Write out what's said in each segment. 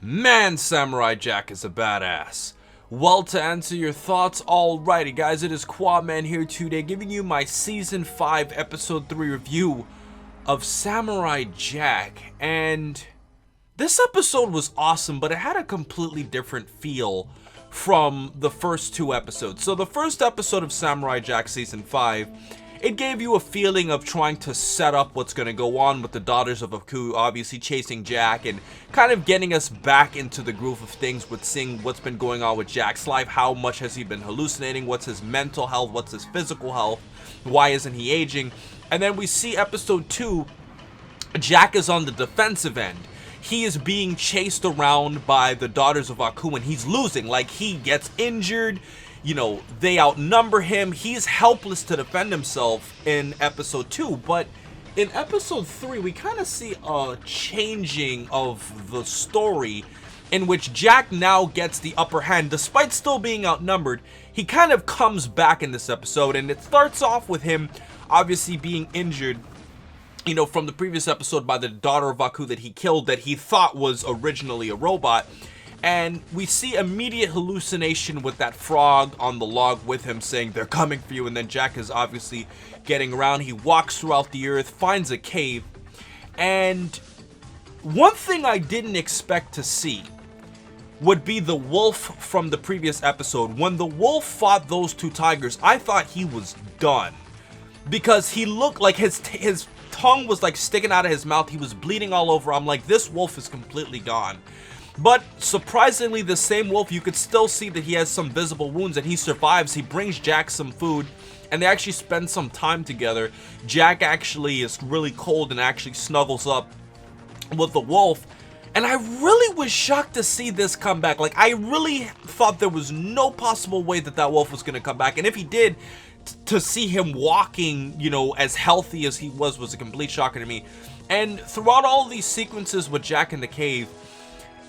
Man, Samurai Jack is a badass. Well, to answer your thoughts, alrighty guys, it is Quadman here today giving you my Season 5 Episode 3 review of Samurai Jack. And this episode was awesome, but it had a completely different feel from the first two episodes. So the first episode of Samurai Jack Season 5, it gave you a feeling of trying to set up what's going to go on with the Daughters of Aku obviously chasing Jack and kind of getting us back into the groove of things with seeing what's been going on with Jack's life. How much has he been hallucinating? What's his mental health? What's his physical health? Why isn't he aging? And then we see episode 2, Jack is on the defensive end. He is being chased around by the Daughters of Aku and he's losing. Like, he gets injured. You know, they outnumber him. He's helpless to defend himself in episode 2. But in episode 3, we kind of see a changing of the story in which Jack now gets the upper hand. Despite still being outnumbered, he kind of comes back in this episode. And it starts off with him obviously being injured, you know, from the previous episode by the daughter of Aku that he killed, that he thought was originally a robot. And we see immediate hallucination with that frog on the log with him saying, "They're coming for you." And then Jack is obviously getting around. He walks throughout the earth, finds a cave. And one thing I didn't expect to see would be the wolf from the previous episode. When the wolf fought those two tigers, I thought he was done. Because he looked like his tongue was like sticking out of his mouth. He was bleeding all over. I'm like, this wolf is completely gone. But surprisingly, the same wolf, you could still see that he has some visible wounds and he survives. He brings Jack some food and they actually spend some time together. Jack actually is really cold and actually snuggles up with the wolf. And I really was shocked to see this come back. Like, I really thought there was no possible way that that wolf was going to come back. And if he did, to see him walking, you know, as healthy as he was a complete shocker to me. And throughout all these sequences with Jack in the cave,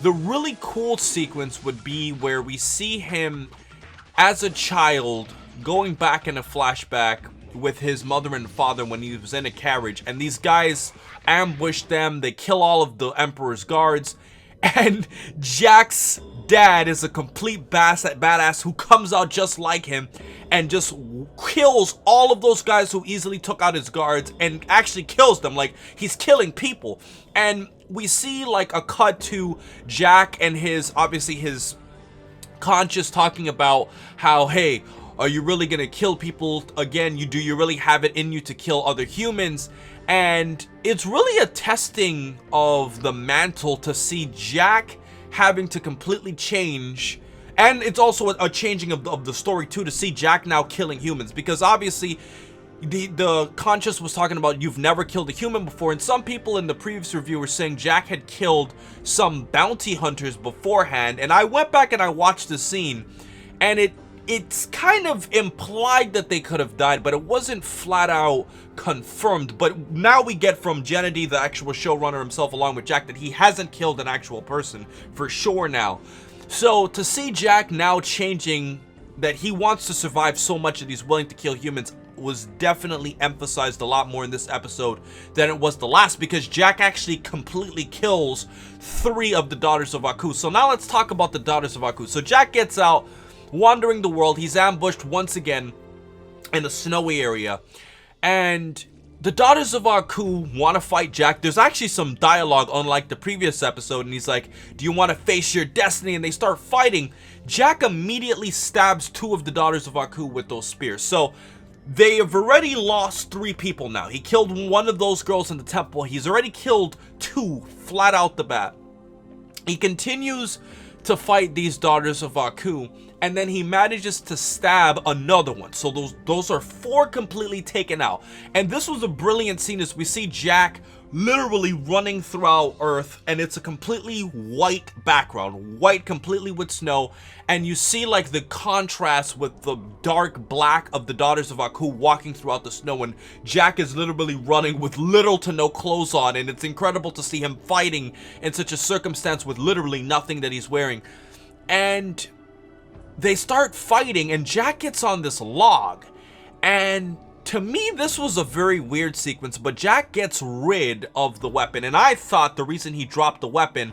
the really cool sequence would be where we see him as a child going back in a flashback with his mother and father when he was in a carriage, and these guys ambush them, they kill all of the Emperor's guards, and Jack's dad is a complete badass who comes out just like him and just kills all of those guys who easily took out his guards and actually kills them. Like, he's killing people. And we see like a cut to Jack and obviously his conscious talking about how, hey, are you really gonna kill people again? Do you really have it in you to kill other humans? And it's really a testing of the mantle to see Jack having to completely change. And it's also a changing of the story too, to see Jack now killing humans, because obviously the conscious was talking about you've never killed a human before, and some people in the previous review were saying Jack had killed some bounty hunters beforehand. And I went back and I watched the scene, and it's kind of implied that they could have died, but it wasn't flat out confirmed. But now we get from Gennady, the actual showrunner himself, along with Jack, that he hasn't killed an actual person for sure now. So to see Jack now changing, that he wants to survive so much that he's willing to kill humans, was definitely emphasized a lot more in this episode than it was the last, because Jack actually completely kills 3 of the Daughters of Aku. So now let's talk about the Daughters of Aku. So Jack gets out, wandering the world. He's ambushed once again in a snowy area, and the Daughters of Aku want to fight Jack. There's actually some dialogue unlike the previous episode, and he's like, "Do you want to face your destiny?" And they start fighting. Jack immediately stabs 2 of the Daughters of Aku with those spears. So they have already lost 3 people now. He killed one of those girls in the temple. He's already killed 2 flat out the bat. He continues to fight these Daughters of Aku, and then he manages to stab another one. So those are 4 completely taken out. And this was a brilliant scene as we see Jack literally running throughout Earth, and it's a completely white background, white completely with snow, and you see like the contrast with the dark black of the Daughters of Aku walking throughout the snow, and Jack is literally running with little to no clothes on, and it's incredible to see him fighting in such a circumstance with literally nothing that he's wearing. And they start fighting, and Jack gets on this log, and to me, this was a very weird sequence, but Jack gets rid of the weapon, and I thought the reason he dropped the weapon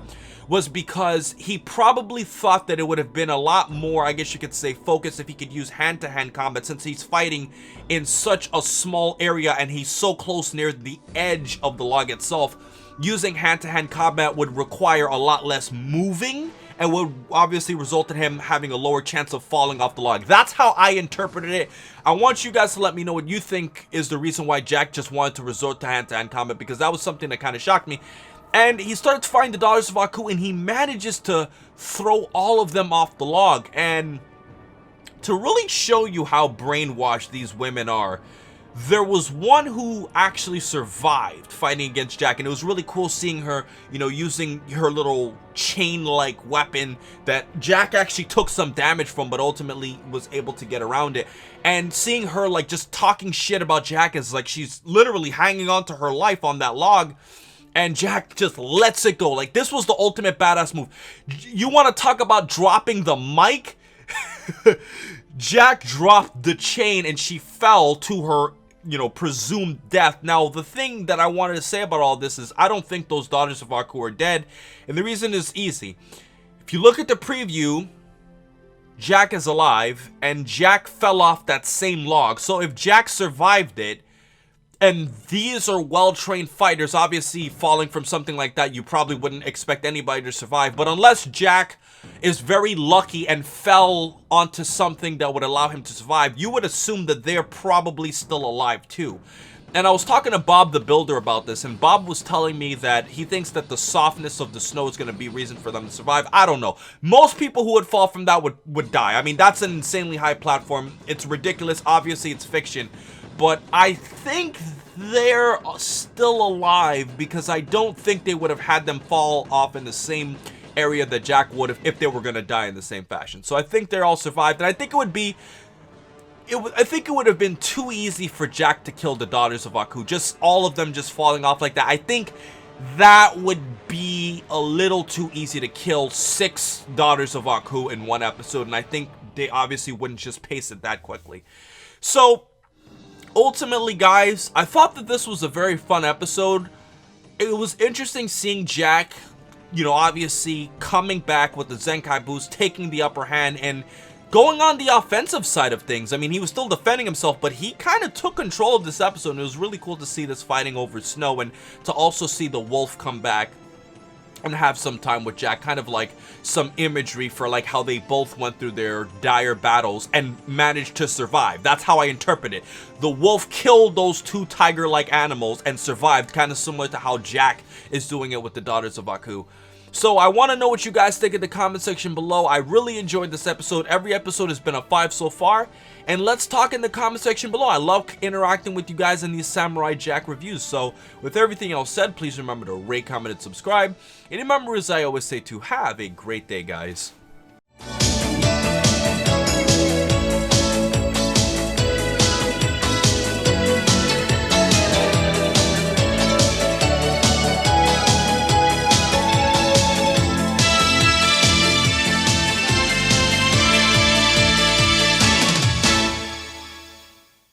was because he probably thought that it would have been a lot more, I guess you could say, focused if he could use hand-to-hand combat, since he's fighting in such a small area and he's so close near the edge of the log itself. Using hand-to-hand combat would require a lot less moving and would obviously result in him having a lower chance of falling off the log. That's how I interpreted it. I want you guys to let me know what you think is the reason why Jack just wanted to resort to hand-to-hand combat, because that was something that kind of shocked me. And he starts fighting the Daughters of Aku, and he manages to throw all of them off the log. And to really show you how brainwashed these women are, there was one who actually survived fighting against Jack, and it was really cool seeing her, you know, using her little chain-like weapon that Jack actually took some damage from, but ultimately was able to get around it. And seeing her, like, just talking shit about Jack as, like, she's literally hanging on to her life on that log, and Jack just lets it go. Like, this was the ultimate badass move. You want to talk about dropping the mic? Jack dropped the chain and she fell to her, you know, presumed death. Now, the thing that I wanted to say about all this is I don't think those Daughters of Aku are dead. And the reason is easy. If you look at the preview, Jack is alive and Jack fell off that same log. So if Jack survived it, and these are well-trained fighters, obviously falling from something like that, you probably wouldn't expect anybody to survive. But unless Jack is very lucky and fell onto something that would allow him to survive, you would assume that they're probably still alive too. And I was talking to Bob the Builder about this, and Bob was telling me that he thinks that the softness of the snow is going to be a reason for them to survive. I don't know. Most people who would fall from that would die. I mean, that's an insanely high platform. It's ridiculous. Obviously, it's fiction. But I think they're still alive, because I don't think they would have had them fall off in the same area that Jack would have if they were going to die in the same fashion. So I think they're all survived, and I think I think it would have been too easy for Jack to kill the Daughters of Aku. Just all of them just falling off like that. I think that would be a little too easy to kill 6 Daughters of Aku in one episode, and I think they obviously wouldn't just pace it that quickly. So ultimately, guys, I thought that this was a very fun episode. It was interesting seeing Jack, you know, obviously coming back with the Zenkai boost, taking the upper hand, and going on the offensive side of things. I mean, he was still defending himself, but he kind of took control of this episode, and it was really cool to see this fighting over snow, and to also see the wolf come back and have some time with Jack, kind of like some imagery for like how they both went through their dire battles and managed to survive. That's how I interpret it. The wolf killed those 2 tiger-like animals and survived, kind of similar to how Jack is doing it with the Daughters of Aku. So I want to know what you guys think in the comment section below. I really enjoyed this episode. Every episode has been a 5 so far. And let's talk in the comment section below. I love interacting with you guys in these Samurai Jack reviews. So with everything else said, please remember to rate, comment, and subscribe. And remember, as I always say, to have a great day, guys.